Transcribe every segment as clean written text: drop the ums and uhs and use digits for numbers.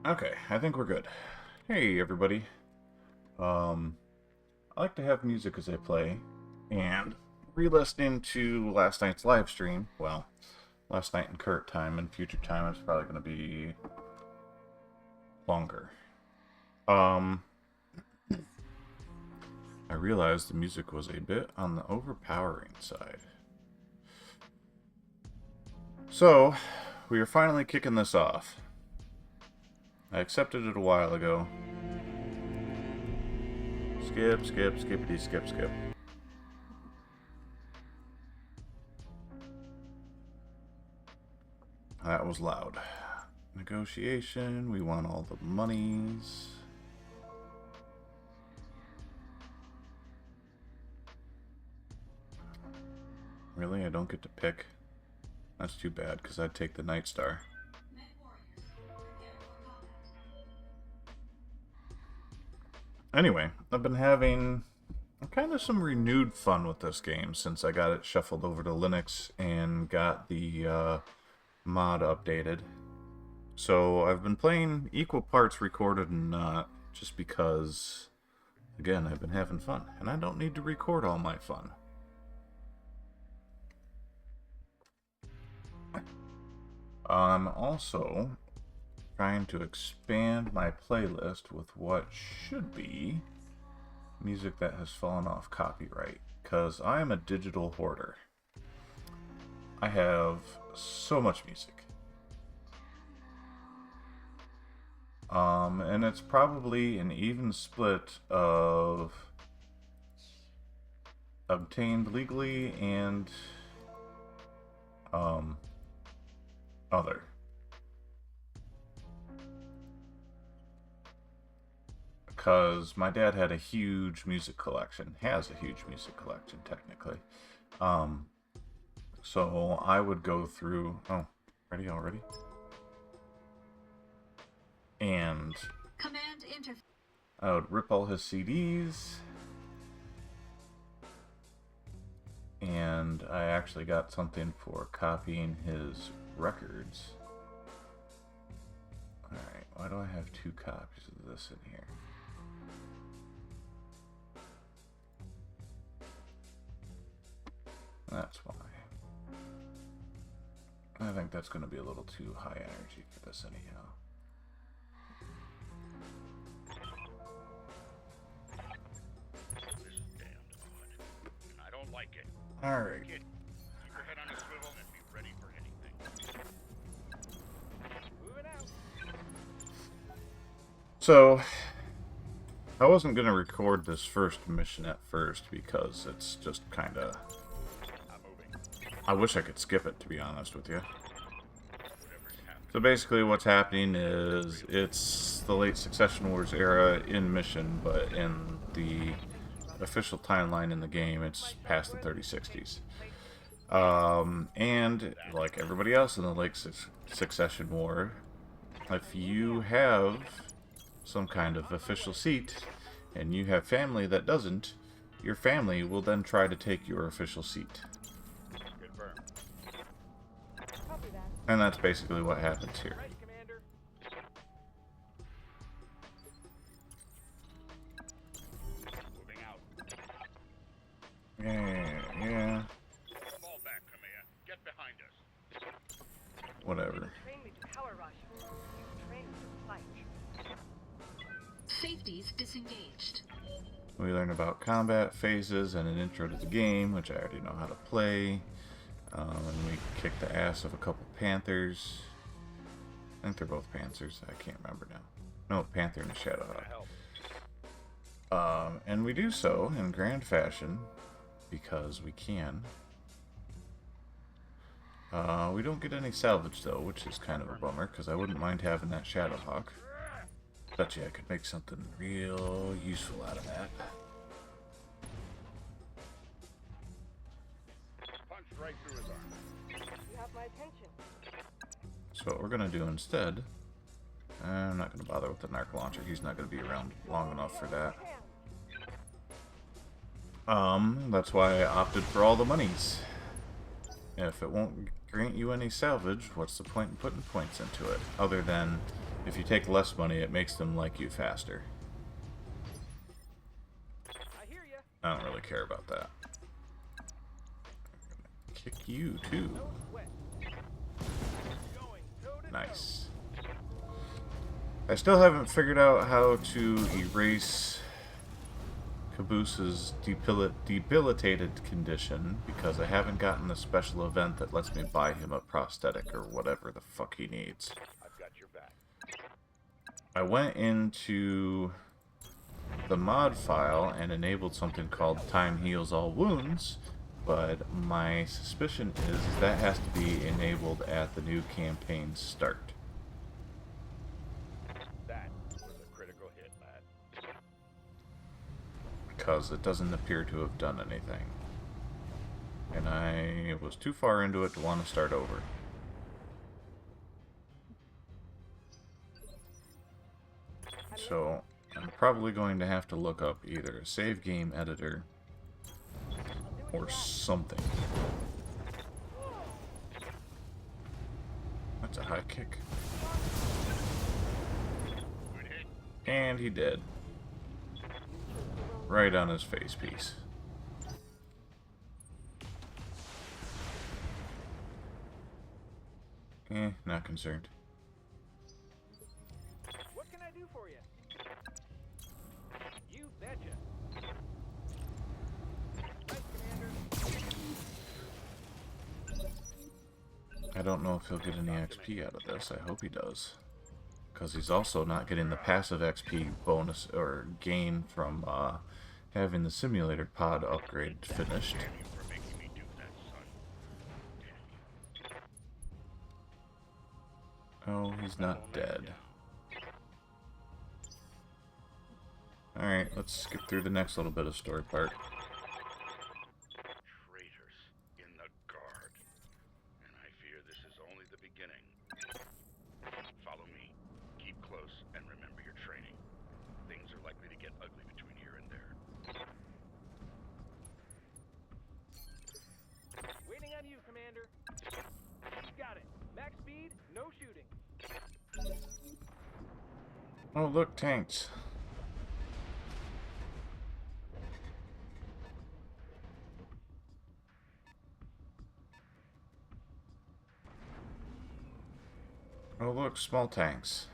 Okay, I think we're good. Hey, everybody. I like to have music as I play, and re-listening to last night's live stream, well, last night in current time and future time is probably going to be longer. Um, I realized the music was a bit on the overpowering side. So, we are finally kicking this off. I accepted it a while ago. Skip, skip, skippity, skip, skip. That was loud. Negotiation, we want all the monies. Really? I don't get to pick? That's too bad, because I'd take the Night Star. Anyway, I've been having kind of some renewed fun with this game since I got it shuffled over to Linux and got the mod updated. So I've been playing equal parts recorded and not, just because, again, I've been having fun, and I don't need to record all my fun. I'm also trying to expand my playlist with what should be music that has fallen off copyright, because I am a digital hoarder. I have so much music. And it's probably an even split of obtained legally and other. Because my dad had a huge music collection, has a huge music collection technically. So I would go through. Oh, ready already? And I would rip all his CDs, and I actually got something for copying his records. Alright, why do I have two copies of this in here? That's why. I think that's going to be a little too high energy for this anyhow. I don't like it. Alright. Keep your head on a swivel and be ready for anything. Moving out. So, I wasn't going to record this first mission at first because it's just kind of... I wish I could skip it, to be honest with you. So basically what's happening is it's the late Succession Wars era in mission, but in the official timeline in the game, it's past the 3060s. And like everybody else in the late Succession War, if you have some kind of official seat and you have family that doesn't, your family will then try to take your official seat. And that's basically what happens here. Yeah. Fall back, Kamea. Get behind us. Whatever. Safeties disengaged. We learn about combat phases and an intro to the game, which I already know how to play. And we kick the ass of a couple Panthers. I think they're both Panthers. I can't remember now. No, Panther and a Shadowhawk. And we do so in grand fashion because we can. We don't get any salvage though, which is kind of a bummer because I wouldn't mind having that Shadowhawk. Bet you I could make something real useful out of that. Right through his arm. You have my attention. So what we're going to do instead, I'm not going to bother with the narc launcher. He's not going to be around long enough for that. That's why I opted for all the monies. If it won't grant you any salvage, what's the point in putting points into it? Other than if you take less money, it makes them like you faster. I hear ya. I don't really care about that. Kick you, too. No sweat. Going toe to toe. Nice. I still haven't figured out how to erase Caboose's debilitated condition because I haven't gotten the special event that lets me buy him a prosthetic or whatever the fuck he needs. I've got your back. I went into the mod file and enabled something called Time Heals All Wounds, but my suspicion is that has to be enabled at the new campaign start. That was a critical hit, lad. Because it doesn't appear to have done anything. And I was too far into it to want to start over. So, I'm probably going to have to look up either a save game editor or something. That's a high kick. Good hit. And he did. Right on his face piece. Not concerned. What can I do for you? You betcha. Right, Commander. I don't know if he'll get any XP out of this. I hope he does. Because he's also not getting the passive XP bonus or gain from having the simulator pod upgrade finished. Damn you for making me do that, son. Oh, he's not dead. Alright, let's skip through the next little bit of story part. Traitors in the guard. And I fear this is only the beginning. Follow me. Keep close and remember your training. Things are likely to get ugly between here and there. Waiting on you, Commander. Got it. Max speed, no shooting. Oh, look, tanks. Oh, look, small tanks.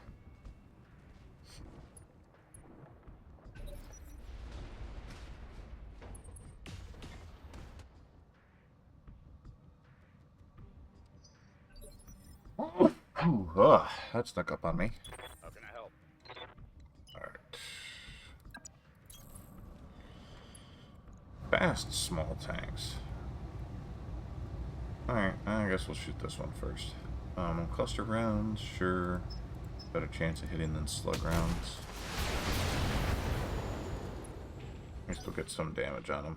Ugh, that snuck up on me. How can I help? Alright. Fast small tanks. Alright, I guess we'll shoot this one first. Cluster rounds, sure. Better chance of hitting than slug rounds. I still get some damage on them.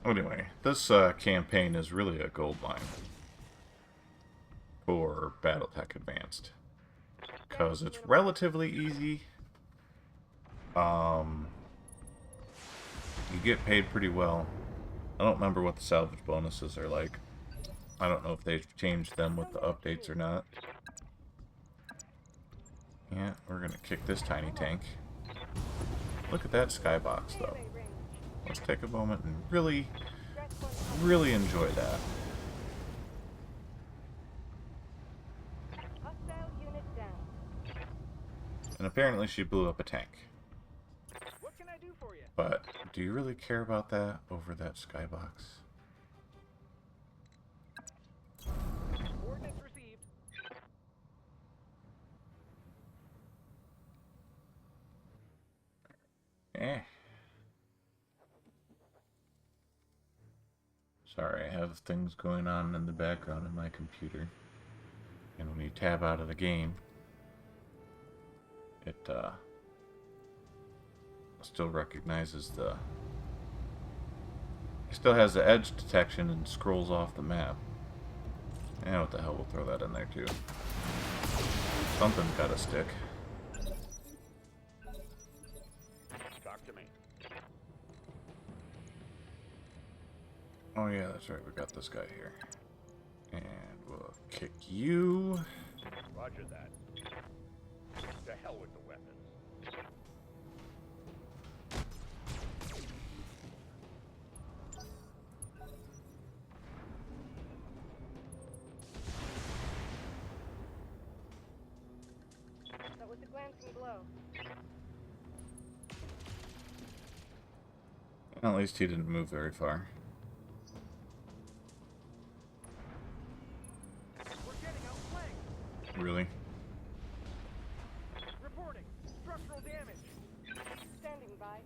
Anyway, this campaign is really a goldmine for BattleTech Advanced. Because it's relatively easy. You get paid pretty well. I don't remember what the salvage bonuses are like. I don't know if they've changed them with the updates or not. Yeah, we're gonna kick this tiny tank. Look at that skybox, though. Let's take a moment and really enjoy that. Hostile unit down. And apparently she blew up a tank. What can I do for you? But do you really care about that over that skybox? Coordinates received. Eh. Sorry, I have things going on in the background in my computer. And when you tab out of the game, it still recognizes the... It still has the edge detection and scrolls off the map. And what the hell, we'll throw that in there too. Something's gotta stick. Talk to me. Oh yeah, that's right. We got this guy here. And we'll kick you. Roger that. To hell with the weapons. That was a glancing blow. At least he didn't move very far. We're getting outflanked. Really? Reporting. Structural damage. Standing by.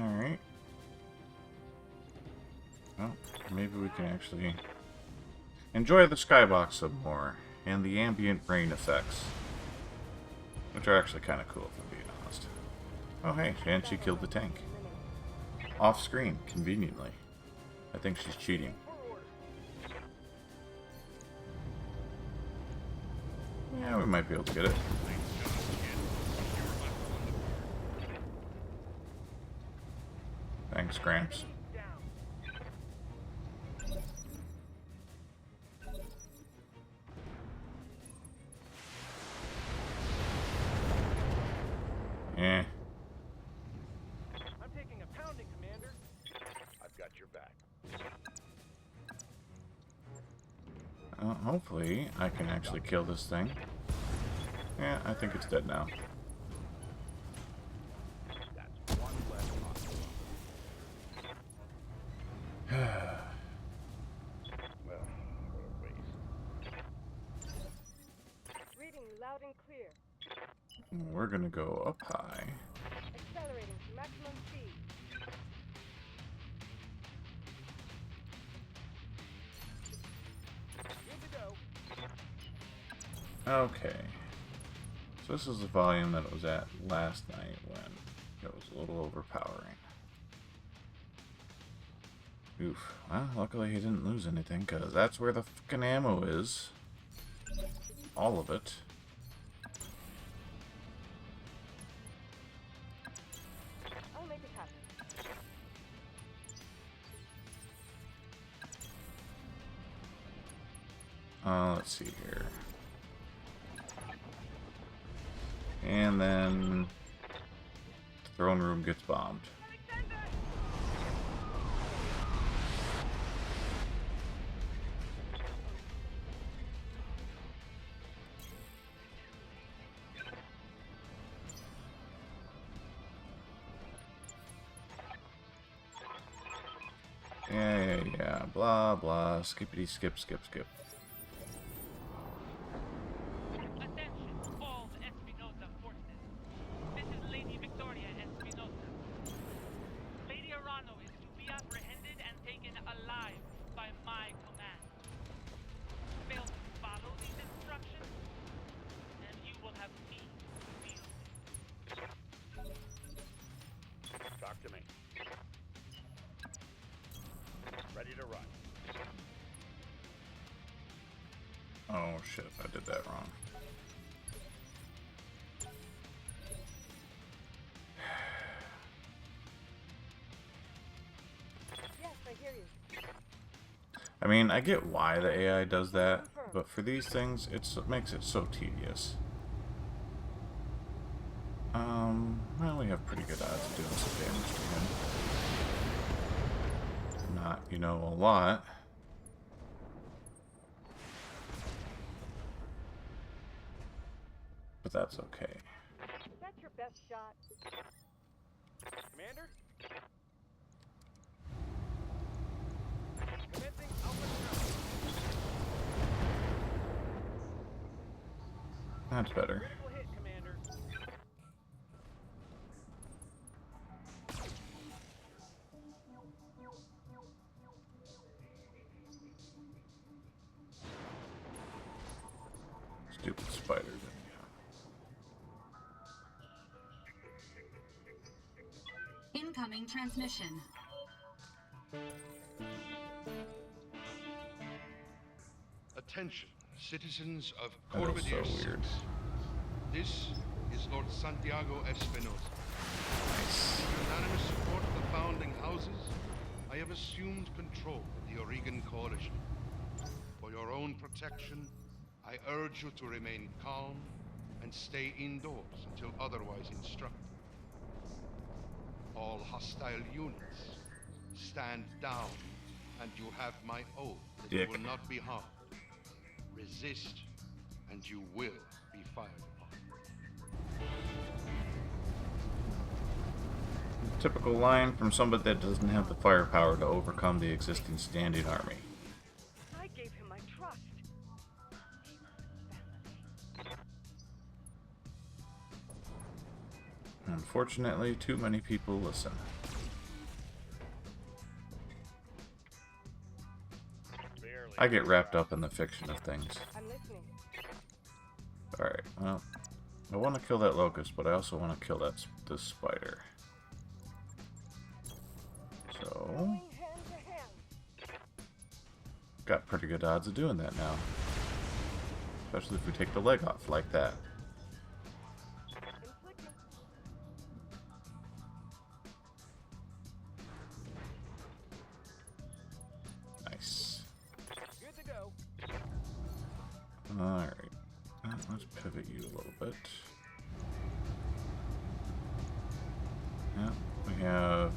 Alright. Well, maybe we can actually enjoy the skybox some more and the ambient rain effects, which are actually kind of cool, if I'm being honest. Oh hey, and she killed the tank. Off screen, conveniently. I think she's cheating. Yeah, we might be able to get it. Thanks, Gramps. Eh. I'm taking a pounding, Commander. I've got your back. Hopefully, I can actually kill this thing. Yeah, I think it's dead now. That's one less hospital. Well, what a waste. Reading loud and clear. We're gonna go up high. Accelerating to maximum speed. Good to go. Okay. So this is the volume that it was at last night when it was a little overpowering. Oof. Well, luckily he didn't lose anything, because that's where the fucking ammo is. All of it. I'll make it happen. Let's see here. And then the throne room gets bombed. Yeah, blah, blah, skippity, skip, skip, skip. Attention, all Espinosa forces. This is Lady Victoria Espinosa. Lady Arano is to be apprehended and taken alive by my command. Fail to follow these instructions, and you will have me to deal with. Talk to me. Ready to run. Oh shit, I did that wrong. Yes, I hear you. I mean, I get why the AI does that, but for these things, it makes it so tedious. Well, we have pretty good odds of doing some damage to him. Not, you know, a lot. But that's okay. That's your best shot. Commander? Commencing outward travel. That's better. Critical hit, Commander. Stupid spider, didn't you? Incoming transmission. Attention, citizens of That is so Corvadir 6. weird. This is Lord Santiago Espinosa. Nice. With unanimous support of the founding houses, I have assumed control of the Oregon Coalition. For your own protection, I urge you to remain calm and stay indoors until otherwise instructed. All hostile units, stand down, and you have my oath that you Dick. will not be harmed. Resist, and you will be fired upon. Typical line from somebody that doesn't have the firepower to overcome the existing standing army. I gave him my trust. Unfortunately, too many people listen. I get wrapped up in the fiction of things. I'm listening. Alright, well, I want to kill that locust, but I also want to kill this spider. So, Going hand to hand. got pretty good odds of doing that now. Especially if we take the leg off like that. Inflicting. Nice. Good to go. Alright. Let's pivot you a little bit. Yeah, we have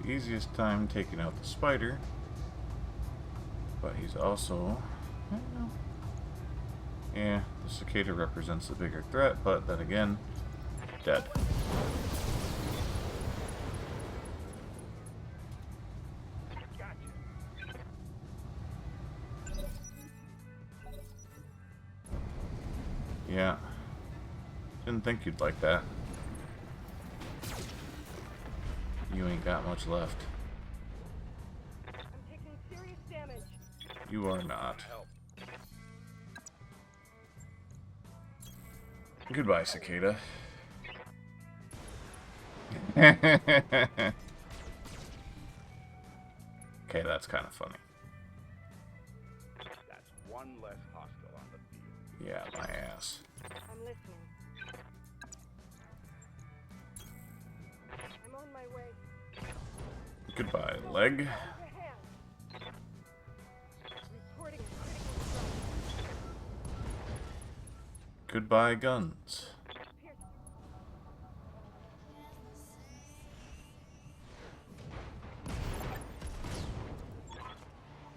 the easiest time taking out the spider. But he's also... yeah, the cicada represents the bigger threat, but then again, dead. Gotcha. Yeah. Didn't think you'd like that. You ain't got much left. I'm taking serious damage. You are not. Goodbye, cicada. Okay, that's kind of funny. That's one less hostile on the field. Yeah, my ass. I'm listening. I'm on my way. Goodbye, leg. Hand to hand. Reporting critical strike. Goodbye, guns. Pierce.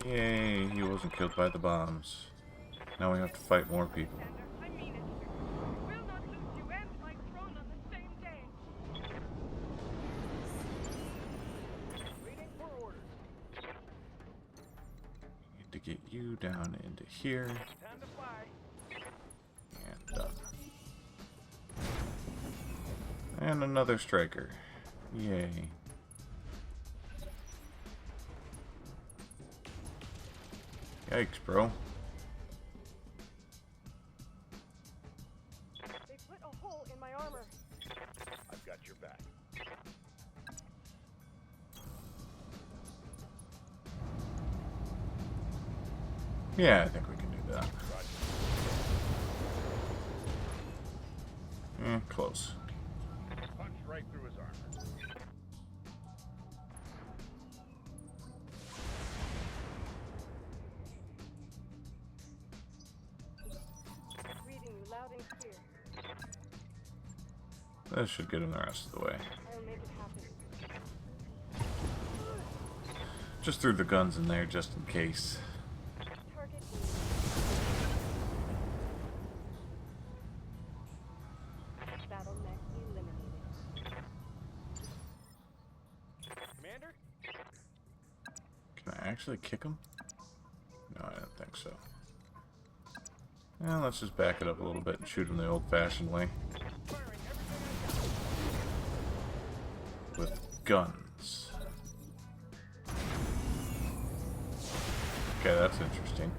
Yay, he wasn't killed by the bombs. Now we have to fight more people. Sander, I mean it. Will not lose you and my throne on the same day. Waiting for orders. Need to get you down into here. Time to fly. And done. And another striker. Yay. Yikes, bro. They put a hole in my armor. I've got your back. Yeah, I think we can do that. Close. Punch right through his armor. Reading you loud and clear. That should get him the rest of the way. I'll make it happen. Just threw the guns in there just in case. Target. BattleTech eliminated. Commander? Can I actually kick him? No, I don't think so. Well, let's just back it up a little bit and shoot him the old-fashioned way. Firing everything I got. With guns. Okay, that's interesting.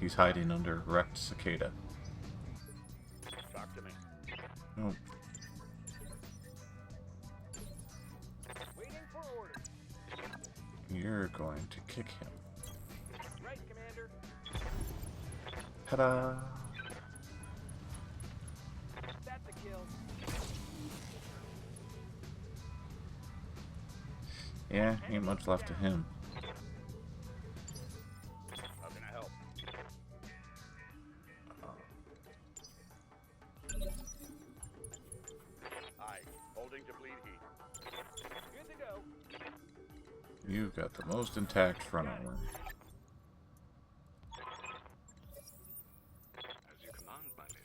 He's hiding under wrecked cicada. Talk to me. Oh, Waiting for orders. you're going to kick him. Right, Commander. Ta-da! That's a kill. Yeah, ain't much left of him. How can I help? Aye. Holding to bleed heat. Good to go. You've got the most intact front armor. As you command, my lady.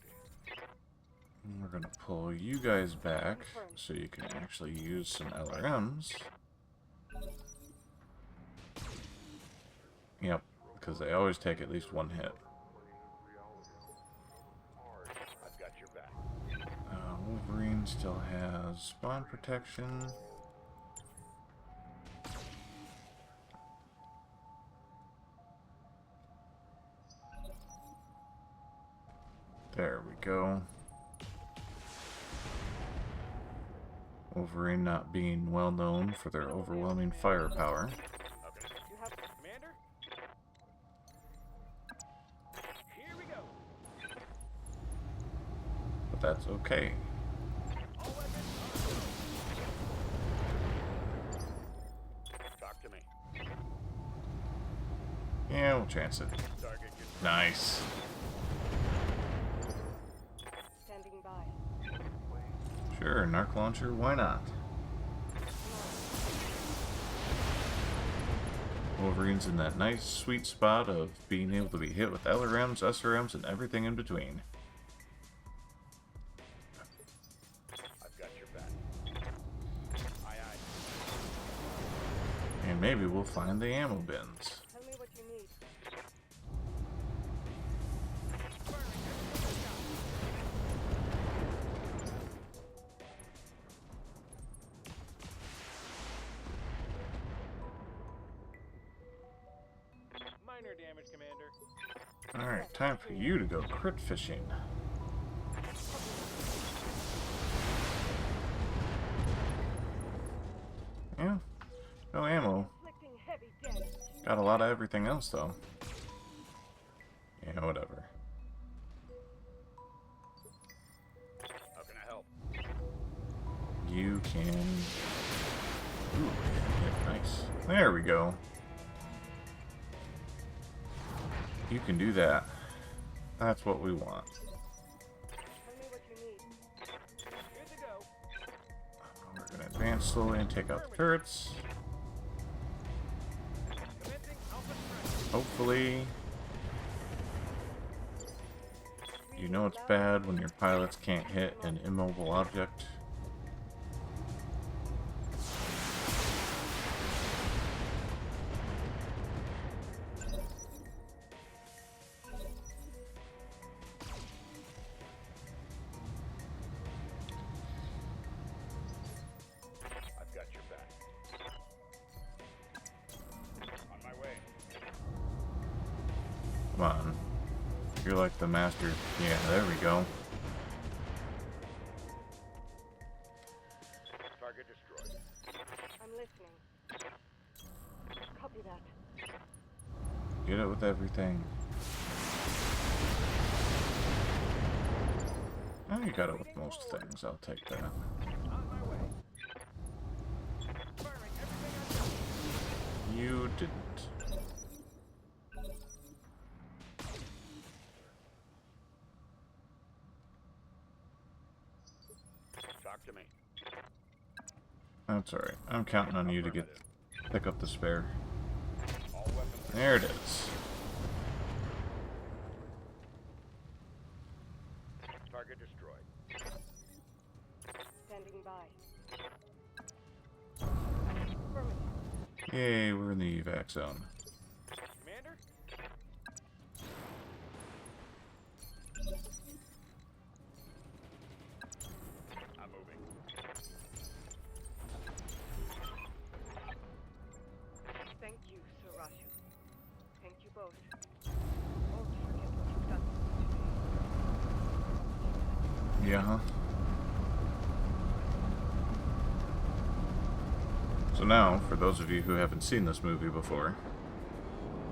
And we're gonna pull you guys back so you can actually use some LRMs. Yep, because they always take at least one hit. I've got your back. Wolverine still has spawn protection. There we go. Wolverine not being well known for their overwhelming firepower. You have Commander? Here we go. But that's okay. All weapons Talk to me. Yeah, we'll chance it. Target gets Nice. Standing by. Sure, narc launcher, why not? Wolverine's in that nice sweet spot of being able to be hit with LRMs, SRMs, and everything in between. I've got your back. Aye, aye. And maybe we'll find the ammo bins. Tell me what you need. minor damage, Commander. Alright, time for you to go crit fishing. Yeah, no ammo. Inflicting heavy damage. Got a lot of everything else, though. Yeah, whatever. How can I help? You can... Ooh, yeah, nice. There we go. You can do that. That's what we want. Tell me what you need. Good to go. We're going to advance slowly and take out the turrets. Commencing Alpha Strike. Hopefully... You know it's bad when your pilots can't hit an immobile object. I've got your back. On my way. Come on. You're like the master. Yeah, there we go. Target destroyed. I'm listening. Copy that. Get it with everything. Oh, you got it with most things. I'll take that. On my way. Firing everything I've got. You didn't. Talk to me. That's alright. I'm counting on you to get pick up the spare. All weapons. There it is. Target destroyed. Standing by. Affirmative. Yay, we're in the evac zone. Commander? I'm moving. Thank you, Sir Rashu. Thank you both. Won't forget what you've done today. Yeah, huh? So now, for those of you who haven't seen this movie before,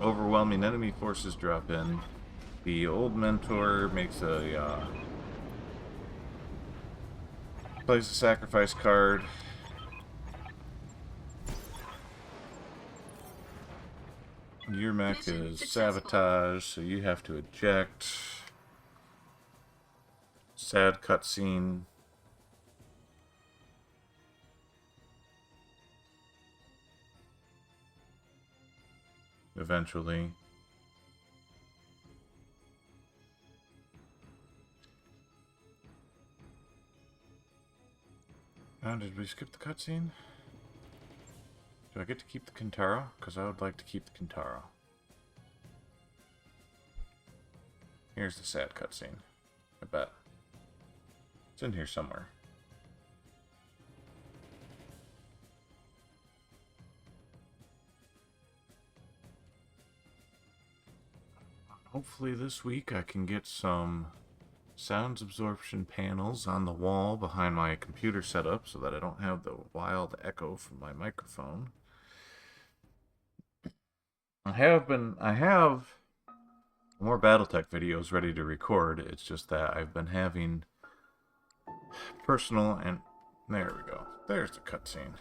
overwhelming enemy forces drop in. The old mentor makes a plays a sacrifice card. Your mech Mission is successful. sabotage, so you have to eject. Sad cutscene. Eventually. Oh, did we skip the cutscene? Do I get to keep the Kintaro? Because I would like to keep the Kintaro. Here's the sad cutscene. I bet. It's in here somewhere. Hopefully this week I can get some sound absorption panels on the wall behind my computer setup so that I don't have the wild echo from my microphone. I have more BattleTech videos ready to record. It's just that I've been having personal and... There we go. There's the cutscene.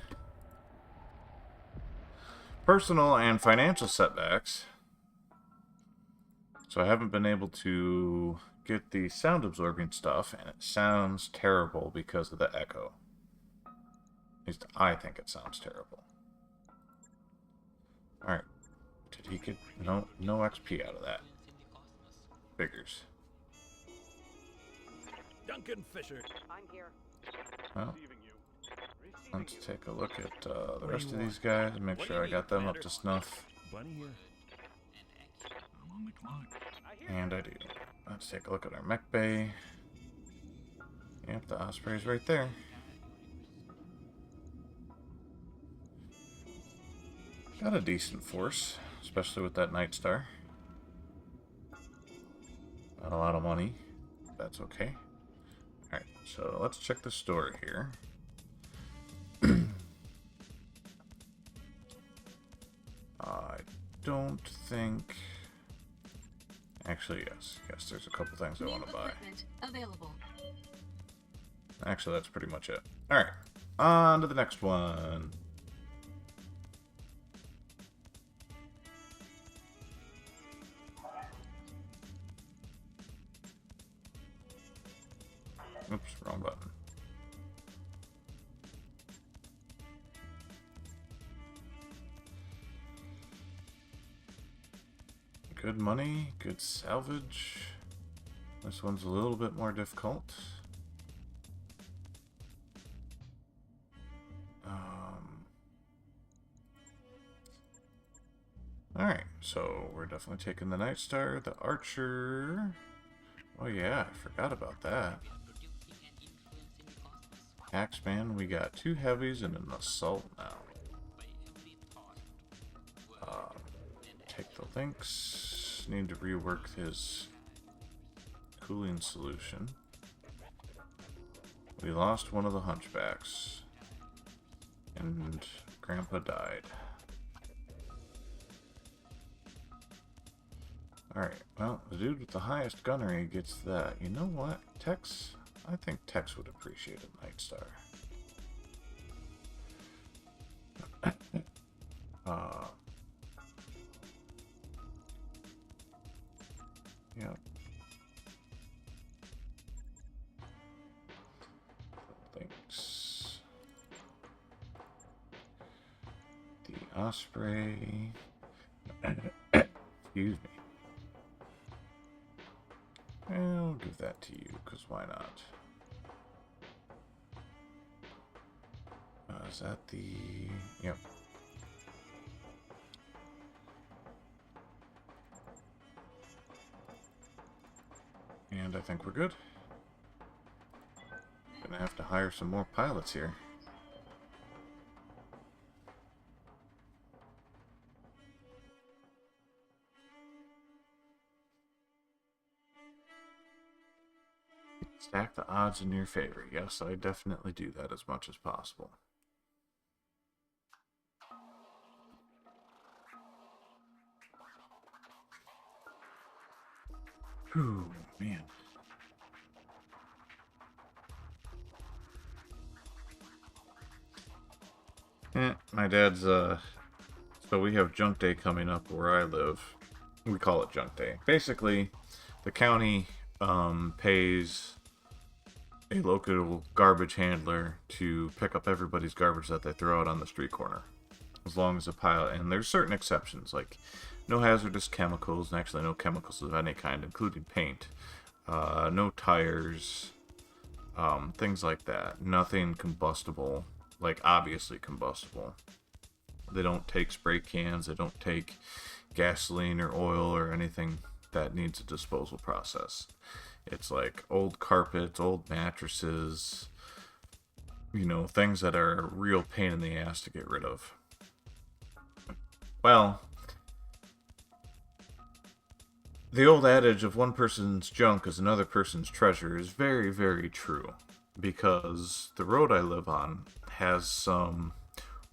Personal and financial setbacks. So I haven't been able to get the sound absorbing stuff, and it sounds terrible because of the echo. At least I think it sounds terrible. Alright. Did he get... No XP out of that. Figures. Duncan Fisher. I'm here. Well, Receiving you. let's take a look at the rest of these guys and make sure I got them up to snuff. Bunny here. I'm on the clock. And I do. Let's take a look at our mech bay. Yep, the Osprey's right there. Got a decent force, especially with that Night Star. Not a lot of money. That's okay. Alright, so let's check the store here. I don't think... Actually, yes. Yes, there's a couple things I New want to buy. equipment available. Actually, that's pretty much it. Alright, on to the next one. Oops, wrong button. Good money, good salvage. This one's a little bit more difficult. Alright, so we're definitely taking the Night Star, the Archer. Oh yeah, I forgot about that. Axeman, we got 2 heavies and an assault now. Take the links. Need to rework his cooling solution. We lost one of the hunchbacks. And Grandpa died. Alright, well, the dude with the highest gunnery gets that. You know what? Tex? I think Tex would appreciate a Night Star. Yep. Thanks. The Osprey. Excuse me. I'll give that to you, because why not? Is that the... Yep. And I think we're good. Gonna have to hire some more pilots here. Stack the odds in your favor. Yes, I definitely do that as much as possible. Whew, man. My dad's So we have Junk Day coming up where I live. We call it Junk Day. Basically, the county pays a local garbage handler to pick up everybody's garbage that they throw out on the street corner. As long as a pile, and there's certain exceptions, like no hazardous chemicals, and actually no chemicals of any kind, including paint, no tires, things like that. Nothing combustible, like obviously combustible. They don't take spray cans, they don't take gasoline or oil or anything that needs a disposal process. It's like old carpets, old mattresses, you know, things that are a real pain in the ass to get rid of. Well, the old adage of one person's junk is another person's treasure is very, very true. Because the road I live on has some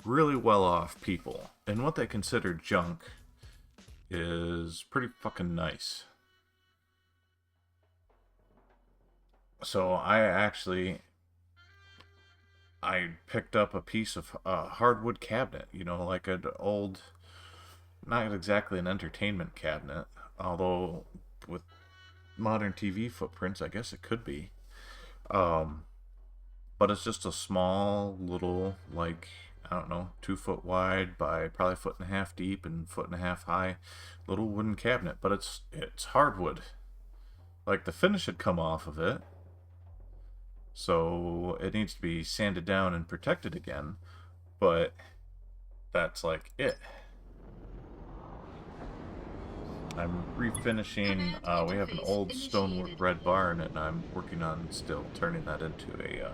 really well-off people. And what they consider junk is pretty fucking nice. So I picked up a piece of hardwood cabinet, you know, like an old, not exactly an entertainment cabinet, although with modern TV footprints, I guess it could be. But it's just a small little, like, I don't know, 2 foot wide by probably 1.5 foot deep and 1.5 foot high little wooden cabinet. But it's hardwood. Like, the finish had come off of it, so it needs to be sanded down and protected again. But that's like it. I'm refinishing, we have an old stonework red barn, and I'm working on still turning that into a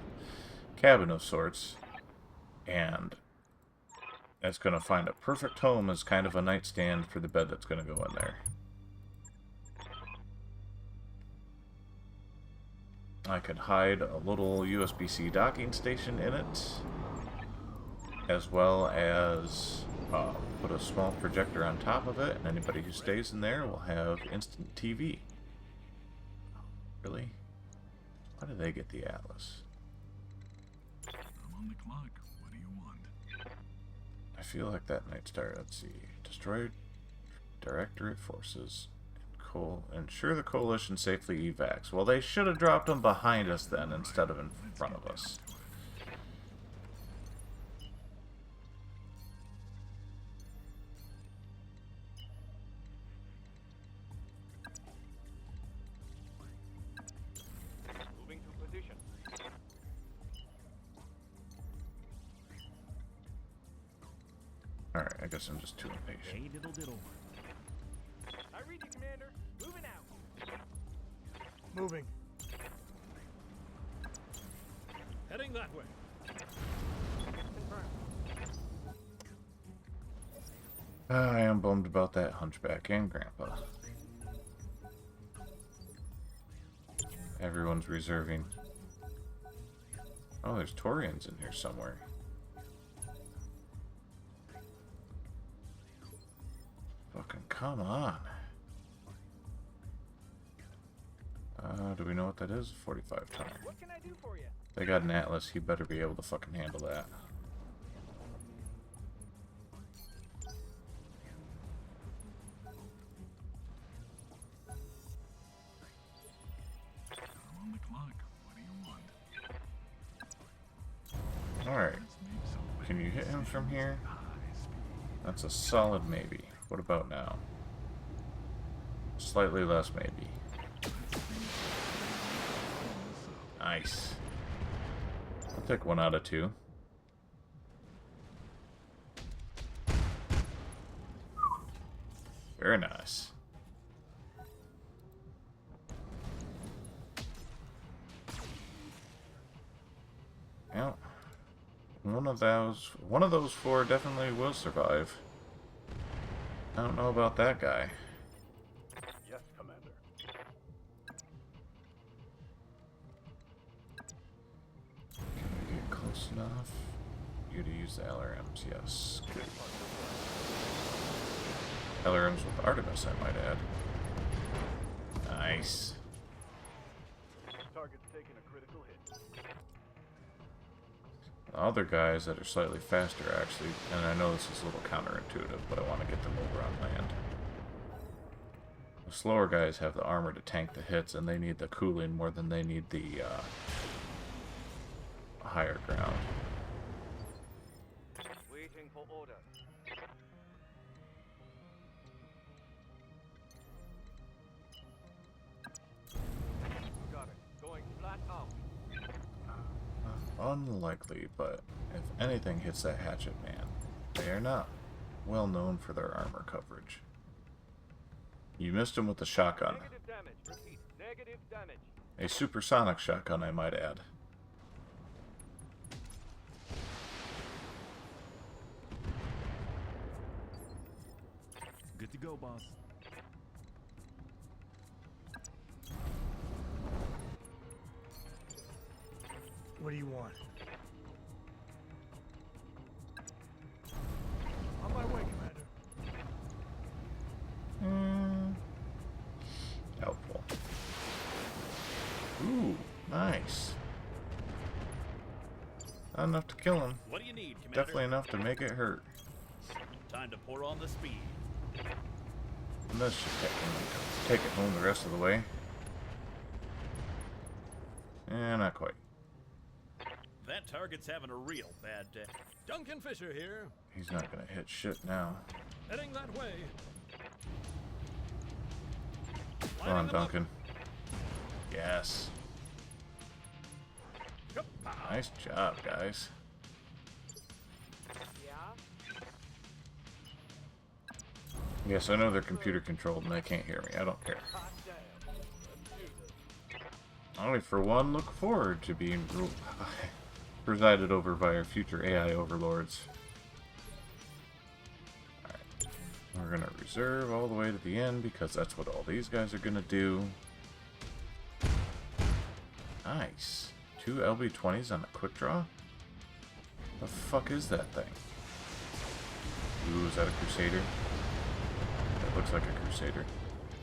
cabin of sorts. And it's going to find a perfect home as kind of a nightstand for the bed that's going to go in there. I could hide a little USB-C docking station in it, as well as put a small projector on top of it, and anybody who stays in there will have instant TV. Really? Why do they get the Atlas? I'm on the clock. What do you want? I feel like that might start. Let's see. Destroy Directorate forces. Ensure the coalition safely evacs. Well, they should have dropped them behind us then instead of in front of us. Moving to position. Alright, I guess I'm just too impatient. Hey, diddle diddle. I read you, Commander. Moving out. Moving. Heading that way. Confirmed. I am bummed about that Hunchback and Grandpa. Everyone's reserving. Oh, there's Torians in here somewhere. Fucking come on. Do we know what that is? 45 ton. What can I do for you? They got an Atlas, he better be able to fucking handle that. I'm on the clock. What do you want? Alright. Let's make some Can you hit him from here? high speed. That's a solid maybe. What about now? Slightly less maybe. Nice. I'll take 1 out of 2. Very nice. Well, one of those 4 definitely will survive. I don't know about that guy. Yes, Commander. Can we get close enough? You to use the LRMs, yes. Good. LRMs with Artemis, I might add. Nice. Target's taking a critical hit. The other guys that are slightly faster, actually, and I know this is a little counterintuitive, but I want to get them over on land. The slower guys have the armor to tank the hits, and they need the cooling more than they need the higher ground. Waiting for order. Got it. Going flat out. Unlikely, but if anything hits that hatchet man, they are not well known for their armor coverage. You missed him with the shotgun. Negative damage. Repeat. Negative damage. A supersonic shotgun, I might add. Good to go, boss. What do you want? On my way, Commander. Helpful. Ooh, nice. Not enough to kill him. What do you need, Commander? Definitely enough to make it hurt. Time to pour on the speed. And this should take it home the rest of the way. Not quite. That target's having a real bad day. Duncan Fisher here. He's not gonna hit shit now. Heading that way. Come on, Duncan. Yes. Nice job, guys. Yeah. Yes, I know they're computer controlled and they can't hear me. I don't care. Hot damn. Let's do this. Only for one, look forward to being presided over by our future AI overlords. Alright. We're gonna reserve all the way to the end because that's what all these guys are gonna do. Nice. 2 LB-20s on a quick draw? The fuck is that thing? Ooh, is that a Crusader? That looks like a Crusader.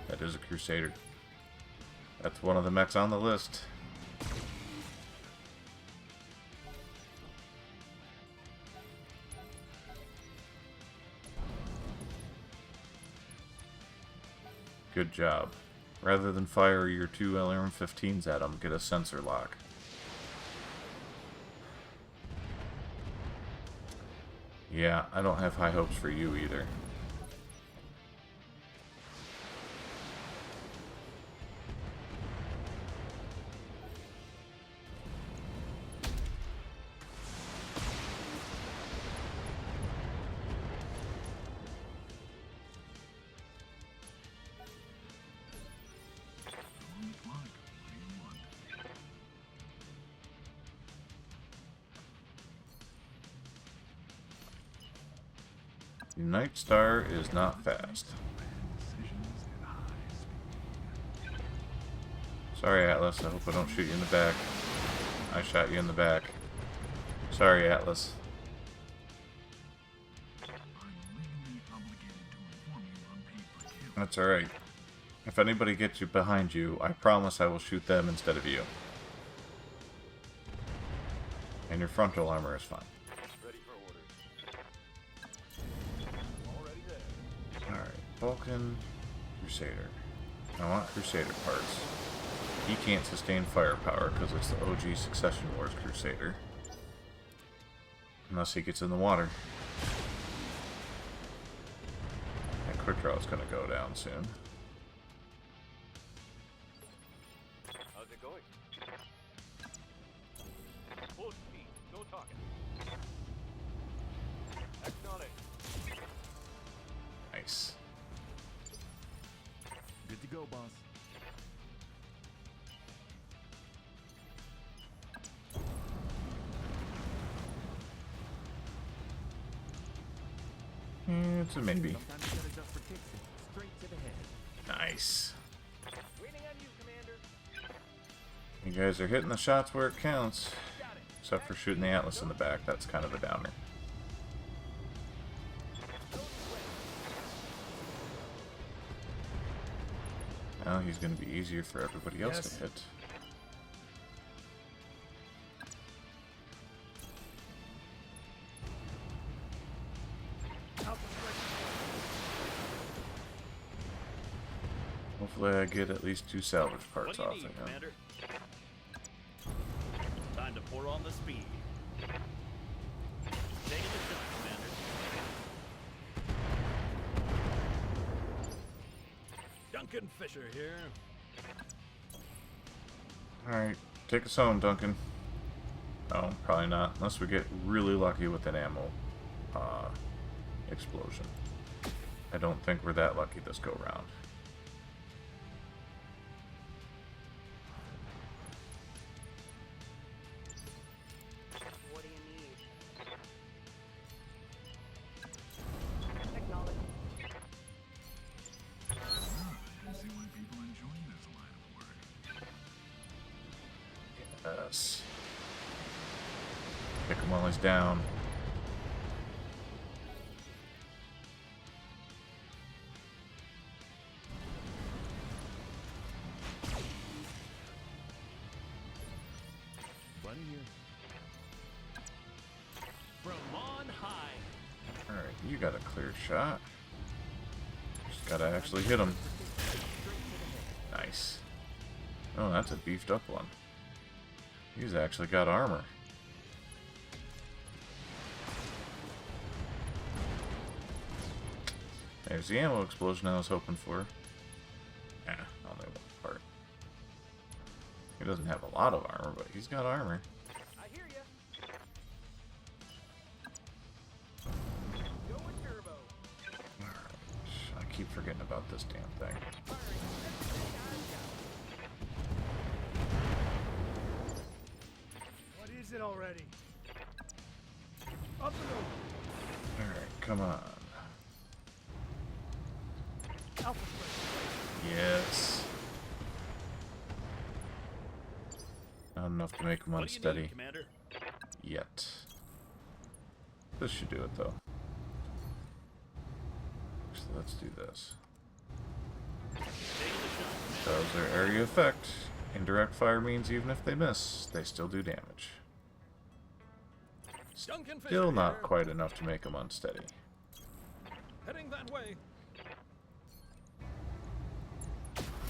That is a Crusader. That's one of the mechs on the list. Good job. Rather than fire your 2 LRM-15s at them, get a sensor lock. Yeah, I don't have high hopes for you either. On the clock. What do you want? The Night Star is not fast. Decisions at high speed. Sorry, Atlas. I hope I don't shoot you in the back. I shot you in the back. Sorry, Atlas. I'm legally obligated to inform you on pay-per-kill. That's alright. If anybody gets you behind you, I promise I will shoot them instead of you. And your frontal armor is fine. Ready for orders. Already there. Alright, Vulcan, Crusader. I want Crusader parts. He can't sustain firepower because it's the OG Succession Wars Crusader. Unless he gets in the water. And quick draw is going to go down soon. How's it going? Full speed. No talking. Acknowledge. Nice. Good to go, boss. It's a maybe. Sometimes you gotta just for kicks it straight to the head. Nice. Waiting on you, Commander. You guys are hitting the shots where it counts. Except for shooting the Atlas in the back. That's kind of a downer. Now he's going to be easier for everybody else to hit. Hopefully I get at least 2 salvage What parts do you off need, again. Commander? Time to pour on the speed. Taking the shot, Commander. Duncan Fisher here. Alright, take us home, Duncan. No, probably not. Unless we get really lucky with an ammo explosion. I don't think we're that lucky this go round. What do you need? Technology. I see why people enjoy this line of work. Yes. Pick him while he's down. Buddy here. From on high. Alright, you got a clear shot. Just gotta actually hit him. Nice. Oh, that's a beefed up one. He's actually got armor. There's the ammo explosion I was hoping for. Only one part. He doesn't have a lot of armor, but he's got armor. I hear ya. Going turbo. Alright, I keep forgetting about this damn thing. What is it already? Up and over. Alright, come on. Alpha Strike. Yes. Not enough to make him What do you unsteady need, Commander? yet. This should do it though. So let's do this. Taking the shot, Commander. Shows their area effect. Indirect fire means even if they miss, they still do damage. Duncan Fisher Still not here. quite enough to make him unsteady. Heading that way.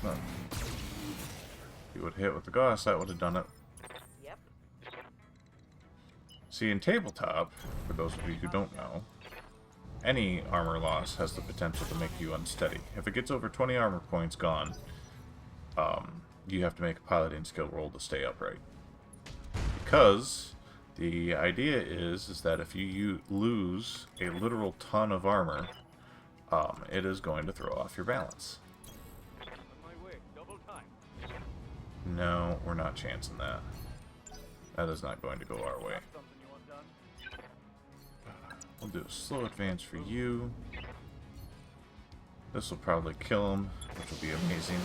No. If you would hit with the Gauss, that would have done it. Yep. See, in tabletop, for those of you who don't know, any armor loss has the potential to make you unsteady. If it gets over 20 armor points gone, you have to make a piloting skill roll to stay upright. Because the idea is that if you lose a literal ton of armor, it is going to throw off your balance. On my way. Double time. No, we're not chancing that. That is not going to go our way. Something you want done? We'll do a slow advance for you. This will probably kill him, which will be amazing.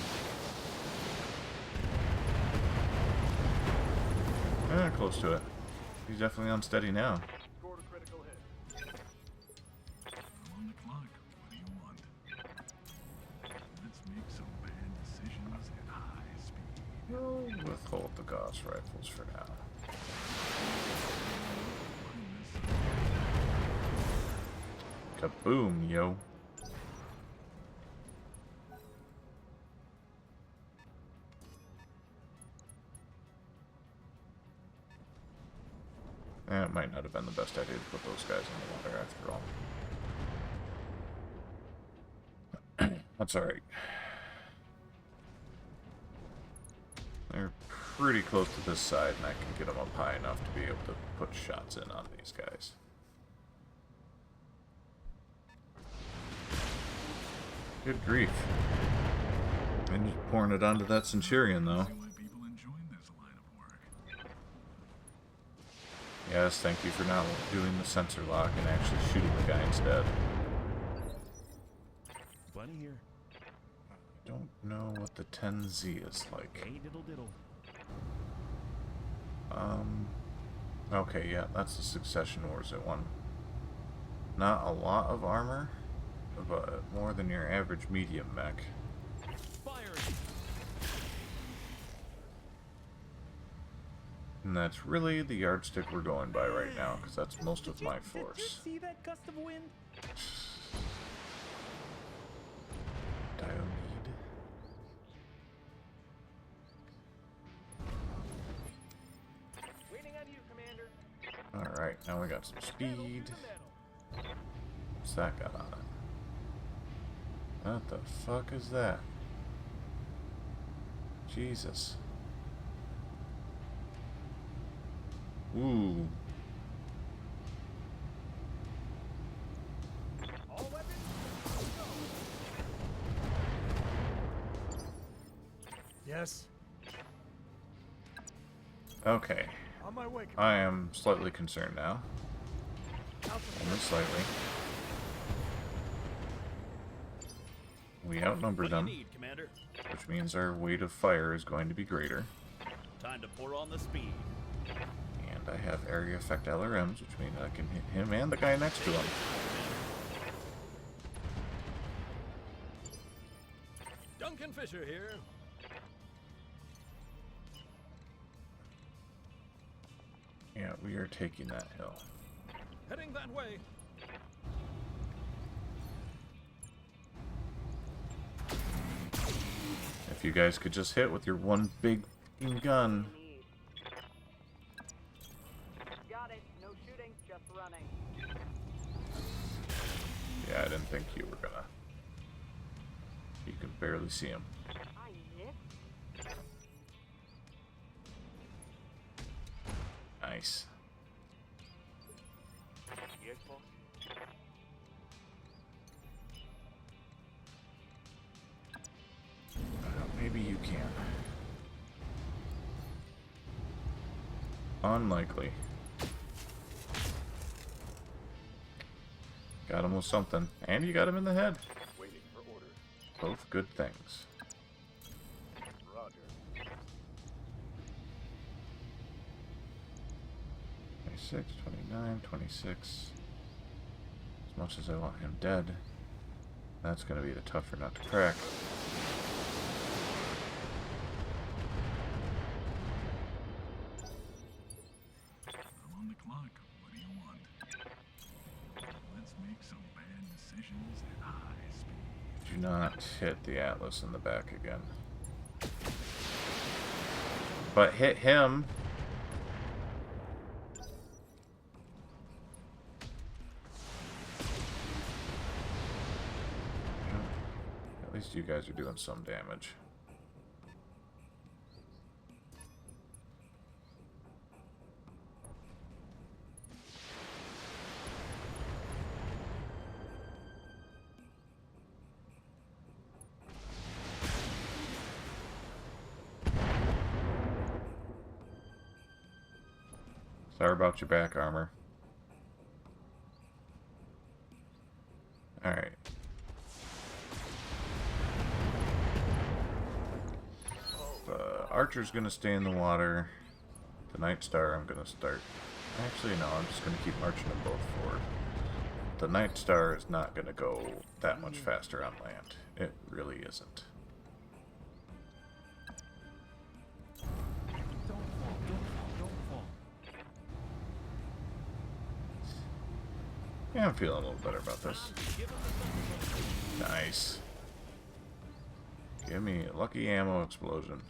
Close to it. He's definitely unsteady now. Scored a critical hit. I'm on the clock. What do you want? Let's make some bad decisions at high speed. We'll withhold the Gauss rifles for now. Kaboom, yo. It might not have been the best idea to put those guys in the water after all. That's alright. They're pretty close to this side, and I can get them up high enough to be able to put shots in on these guys. Good grief. And just pouring it onto that Centurion, though. Yes, thank you for not doing the sensor lock and actually shooting the guy instead. Bunny here. Don't know what the 10Z is like. Hey, diddle diddle. Okay, yeah, that's the Succession Wars at one. Not a lot of armor, but more than your average medium mech. Firing. And that's really the yardstick we're going by right now, because that's most of my force. Did you see that gust of wind? Diomede. Alright, now we got some speed. What's that got on it? What the fuck is that? Jesus. Ooh. All weapons, go. Yes. Okay. On my way. I am slightly concerned now. Only slightly. We outnumber What do you them, need, Commander? which means our weight of fire is going to be greater. Time to pour on the speed. And I have area effect LRMs, which means I can hit him and the guy next to him. Duncan Fisher here. Yeah, we are taking that hill. Heading that way. If you guys could just hit with your one big gun. Got it. No shooting, just running. Yeah, I didn't think you were gonna. You can barely see him. I missed. Nice. Yes, boss. Maybe you can. Unlikely. Got him with something. And you got him in the head. Waiting for orders. Both good things. Roger. 26, 29, 26. As much as I want him dead, that's going to be the tougher nut to crack. I'm on the clock. What do you want? Let's make some bad decisions at high speed. Do not hit the Atlas in the back again. But hit him. At least you guys are doing some damage. Sorry about your back armor. Alright. Archer's gonna stay in the water. The Night Star I'm gonna start. Actually, no, I'm just gonna keep marching them both forward. The Night Star is not gonna go that much faster on land. It really isn't. Don't fall. Yeah, I'm feeling a little better about this. Give him the thunder. Nice. Give me a lucky ammo explosion.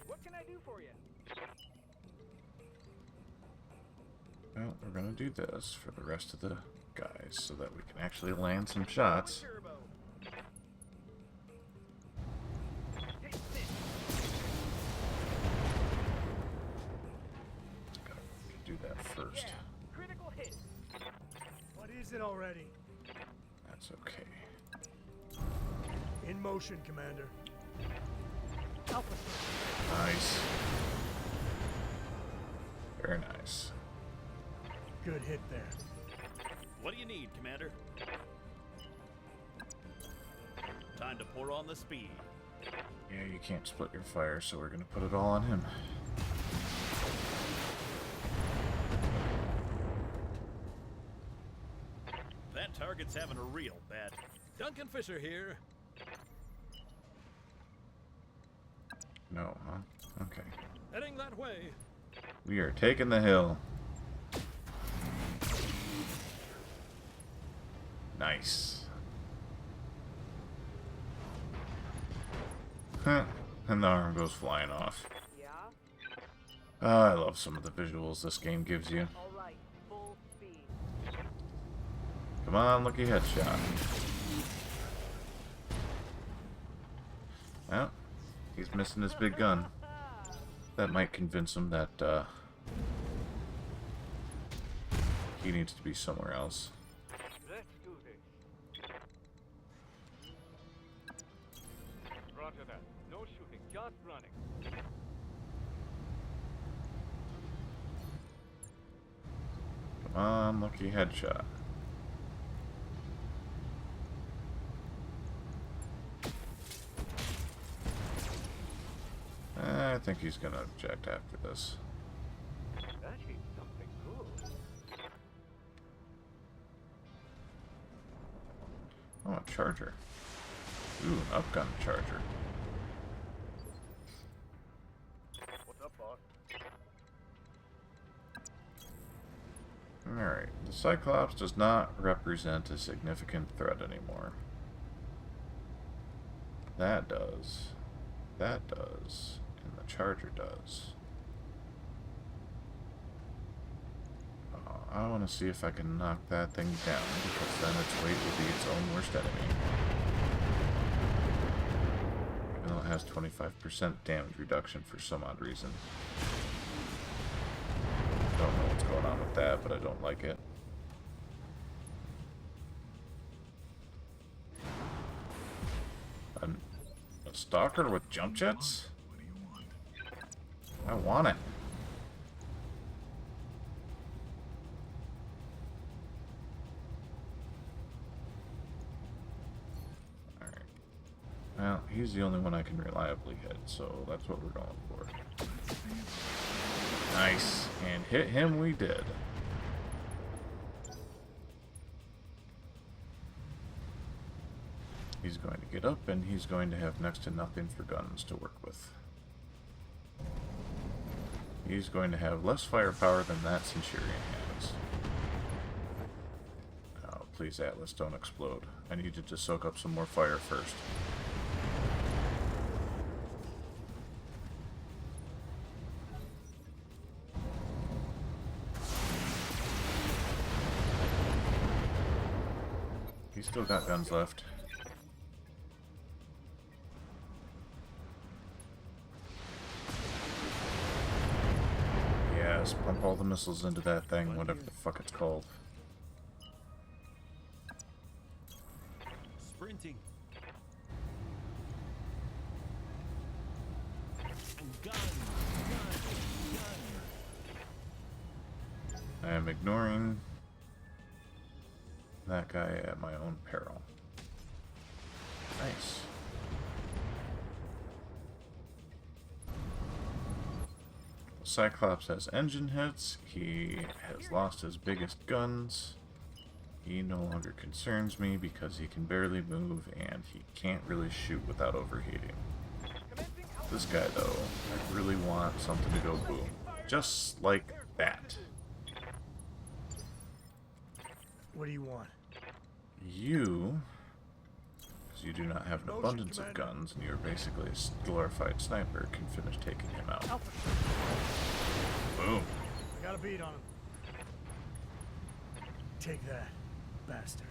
What can I do for you? Well, we're gonna do this for the rest of the guys so that we can actually land some shots. Turbo. Gotta do that first. Yeah. Critical hit. What is it already? That's okay. In motion, Commander. Alpha strike. Nice. Very nice. Good hit there. What do you need, Commander? Time to pour on the speed. Yeah, you can't split your fire, so we're gonna put it all on him. That target's having a real bad. Duncan Fisher here. No, huh? Okay. Heading that way. We are taking the hill. Nice. Huh. And the arm goes flying off. Yeah? I love some of the visuals this game gives you. Alright, full speed. Come on, lucky headshot. Well, he's missing his big gun. That might convince him that he needs to be somewhere else. Let's do this. Roger that. No shooting, just running. Come on, lucky headshot. I think he's gonna object after this. That is something good. Oh, a charger. Ooh, an upgun charger. What's up, boss? Alright, the Cyclops does not represent a significant threat anymore. That does. That does. And the charger does. I want to see if I can knock that thing down, because then its weight will be its own worst enemy. Even though it has 25% damage reduction for some odd reason. Don't know what's going on with that, but I don't like it. A stalker with jump jets? What do you want? I want it. Alright. Well, he's the only one I can reliably hit, so that's what we're going for. Nice. And hit him we did. He's going to get up, and he's going to have next to nothing for guns to work with. He's going to have less firepower than that Centurion has. Oh, please, Atlas, don't explode. I need you to soak up some more fire first. He's still got guns left. Yes, pump all the missiles into that thing, whatever the fuck it's called. Sprinting. Gun. I am ignoring that guy at my own peril. Nice. Cyclops has engine hits. He has lost his biggest guns. He no longer concerns me because he can barely move and he can't really shoot without overheating. This guy, though, I really want something to go boom. Just like that. What do you want? You, because you do not have an abundance of guns and you're basically a glorified sniper, can finish taking him out. Boom. I got a beat on him. Take that, bastard.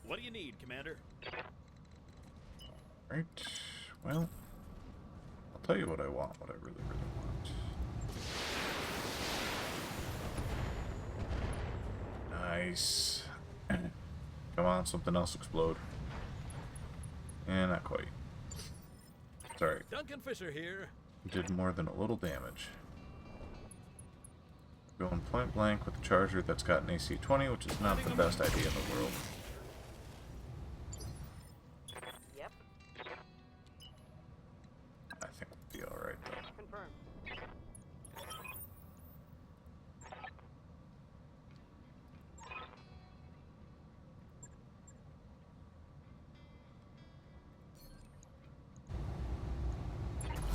What do you need, Commander? Right. Well, I'll tell you what I want, what I really, really want. Nice. Come on, something else explode. And not quite. Sorry. Duncan Fisher here. Did more than a little damage. Going point blank with a charger that's got an AC 20, which is not the best idea in the world. Yep, I think we'll be alright though. confirmed.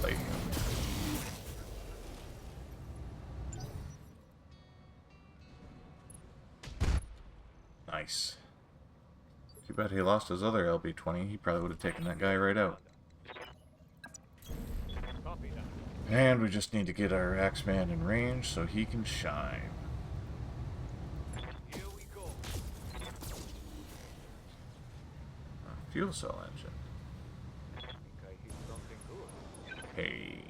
Play him. Nice. Too bad he lost his other LB-20. He probably would have taken that guy right out. Copy that. And we just need to get our Axeman in range so he can shine. Here we go. Fuel cell engine. I think I hit something good. Hey.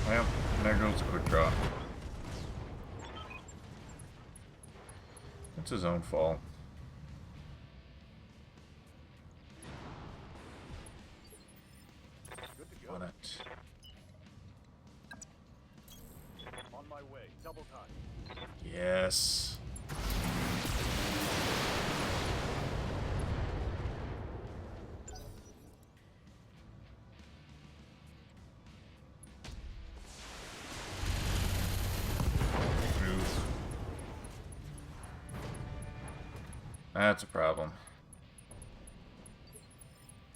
Well, there goes a quick draw. It's his own fault. Good to go. On it. On my way. Double time. Yes. That's a problem.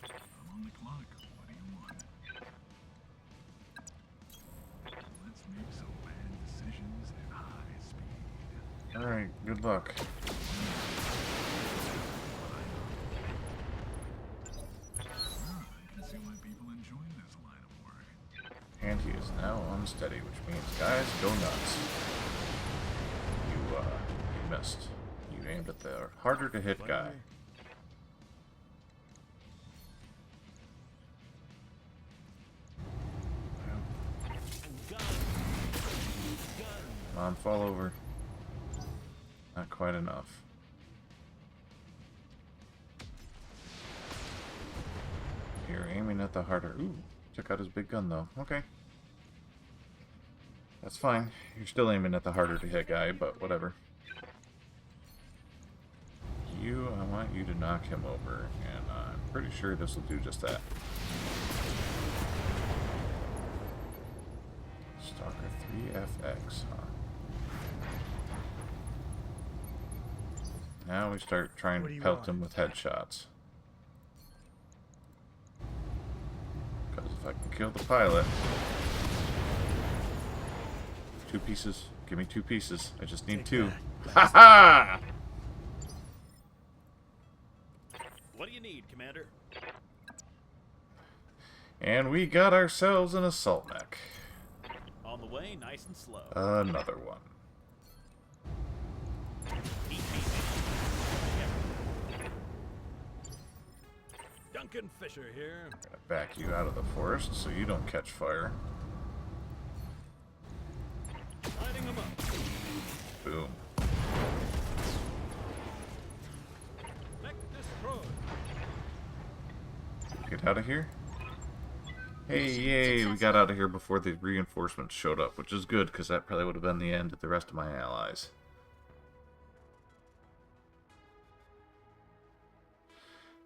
I'm on the clock. What do you want? Let's make some bad decisions at high speed. Alright, good luck. I can see why people enjoy this line of work. And he is now unsteady, which means, guys, go nuts. You missed. You aimed at the harder to hit guy. Come on, fall over. Not quite enough. You're aiming at the harder. Ooh, took out his big gun though. Okay. That's fine. You're still aiming at the harder to hit guy, but whatever. I want you to knock him over, and I'm pretty sure this will do just that. Stalker 3FX, huh? Now we start trying to pelt him with headshots. Because if I can kill the pilot... 2 pieces. Give me 2 pieces. I just need 2. Ha ha! What do you need, Commander? And we got ourselves an assault mech. On the way, nice and slow. Another one. Duncan Fisher here. Gotta back you out of the forest so you don't catch fire. Lighting them up. Boom. Mech destroyed. Get out of here. Hey, yay, we got out of here before the reinforcements showed up, which is good, because that probably would have been the end of the rest of my allies.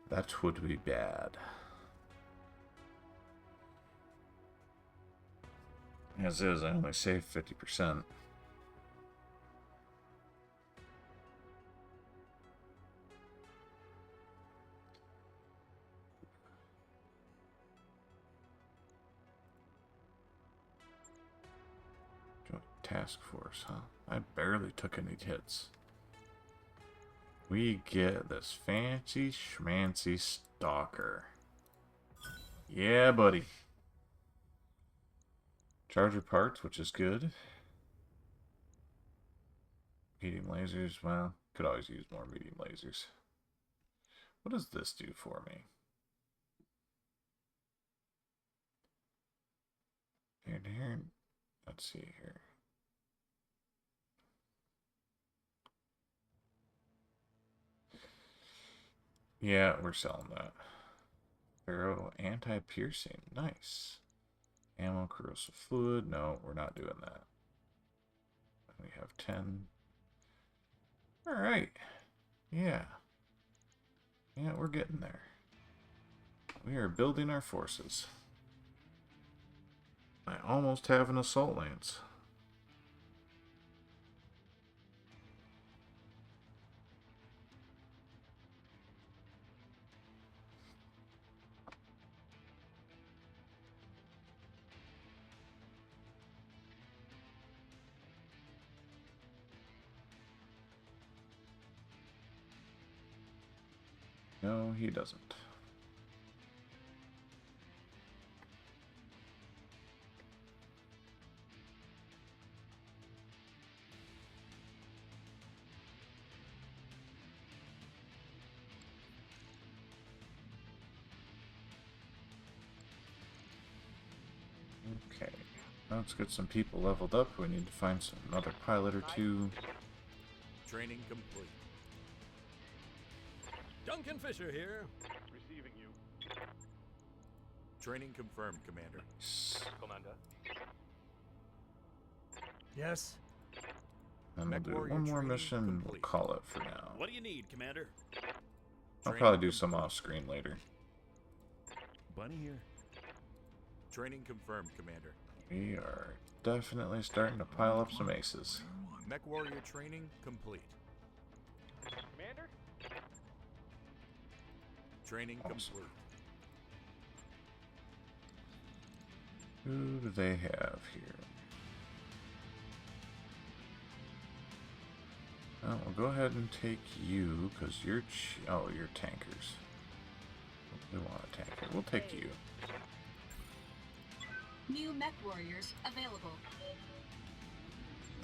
That would be bad. As is, I only saved 50%. Joint task force, huh? I barely took any hits. We get this fancy schmancy stalker. Yeah, buddy. Charger parts, which is good. Medium lasers, well, could always use more medium lasers. What does this do for me? And here, let's see here. Yeah, we're selling that. Arrow anti-piercing, nice. Ammo, corrosive fluid, no, we're not doing that. We have 10. Alright, yeah. Yeah, we're getting there. We are building our forces. I almost have an assault lance. No, he doesn't. Okay, let's get some people leveled up. We need to find another pilot or two. Training complete. Duncan Fisher here. Receiving you. Training confirmed, Commander. Commander. Yes? And we'll Mech do warrior one more training mission. We'll complete. call it for now. What do you need, Commander? I'll Training probably do some complete. off-screen later. Bunny here. Training confirmed, Commander. We are definitely starting to pile up some aces. Mech warrior training complete. Commander? Training Awesome. complete. Who do they have here? Oh, we'll go ahead and take you, because you're... oh, you're tankers. We want a tanker. We'll take you. New mech warriors available.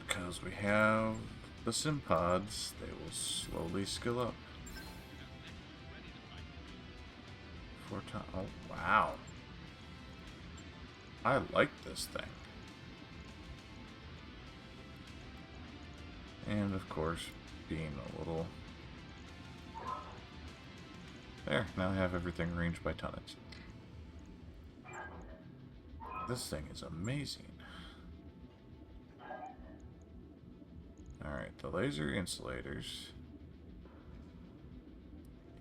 Because we have the sim pods, they will slowly skill up. 4 times. Oh, wow. I like this thing. And of course, being a little... There, now I have everything ranged by tonnage. This thing is amazing. Alright, the laser insulators.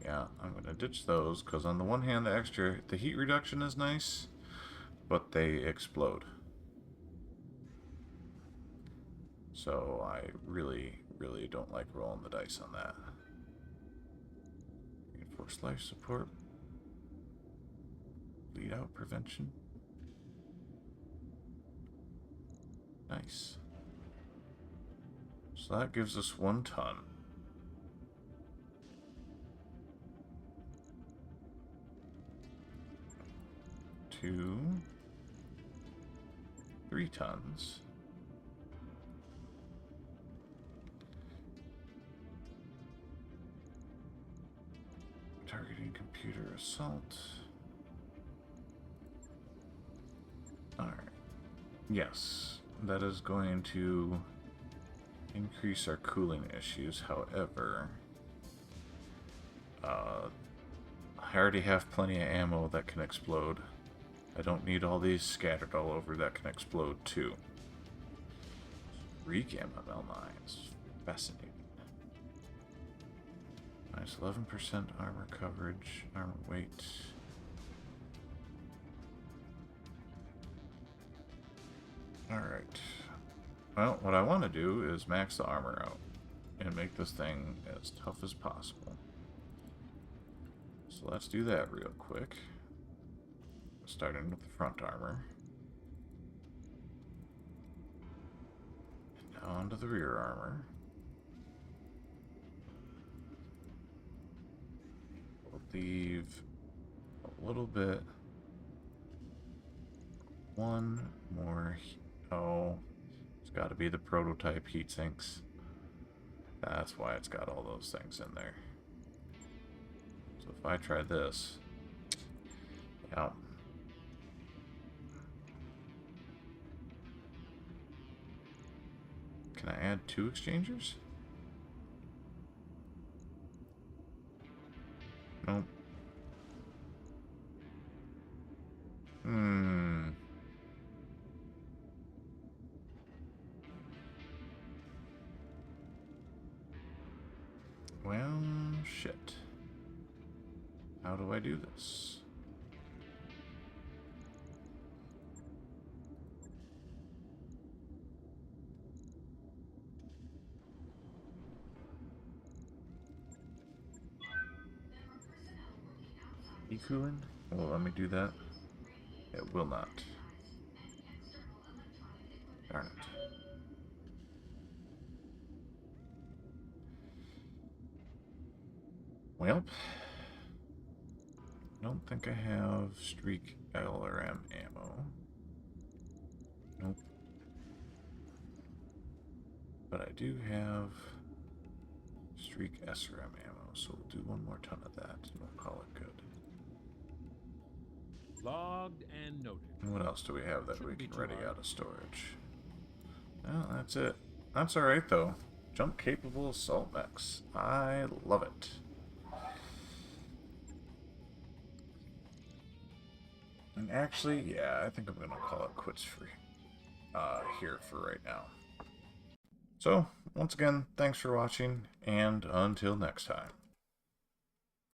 Yeah, I'm gonna ditch those, because on the one hand, the heat reduction is nice, but they explode. So I really, really don't like rolling the dice on that. Reinforced life support. Bleed out prevention. Nice. So that gives us 1 ton. 2, 3 tons. Targeting computer assault. Alright. Yes, that is going to increase our cooling issues. However, I already have plenty of ammo that can explode. I don't need all these scattered all over that can explode too. Recam ML9s. Fascinating. Minus 11% armor coverage, armor weight. Alright. Well, what I want to do is max the armor out and make this thing as tough as possible. So let's do that real quick. Starting with the front armor. And now onto the rear armor. We'll leave a little bit. One more. Oh, it's got to be the prototype heat sinks. That's why it's got all those things in there. So if I try this, yeah. Can I add 2 exchangers? Nope. Well, shit. How do I do this? E-cooling? Well, let me do that. It will not. Darn it. Well, don't think I have Streak LRM ammo. Nope. But I do have Streak SRM ammo, so we'll do one more ton of that and we'll call it good. Logged and noted. And what else do we have that Shouldn't we be can too ready hard. out of storage? Well, that's it. That's alright though. Jump capable assault mechs. I love it. And actually, yeah, I think I'm gonna call it quits for here for right now. So, once again, thanks for watching, and until next time.